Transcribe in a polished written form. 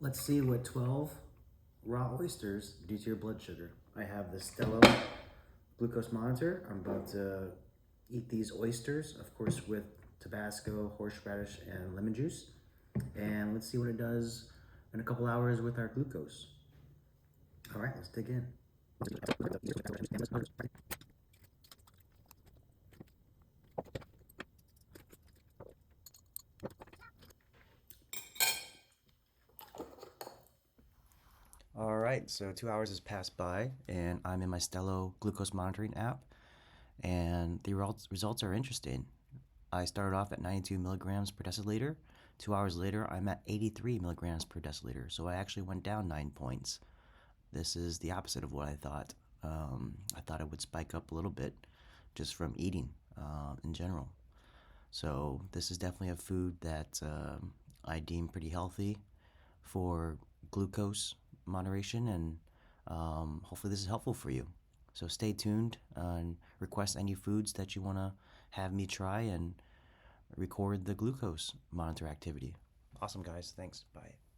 Let's see what 12 raw oysters do to your blood sugar. I have the Stello glucose monitor. I'm about to eat these oysters, of course, with Tabasco, horseradish, and lemon juice. And let's see what it does in a couple hours with our glucose. All right, let's dig in. All right, so 2 hours has passed by, and I'm in my Stello glucose monitoring app, and the results are interesting. I started off at 92 milligrams per deciliter. 2 hours later, I'm at 83 milligrams per deciliter, so I actually went down 9 points. This is the opposite of what I thought. I thought it would spike up a little bit just from eating in general. So this is definitely a food that I deem pretty healthy for glucose moderation, and hopefully this is helpful for you. So stay tuned and request any foods that you want to have me try and record the glucose monitor activity. Awesome, guys. Thanks. Bye.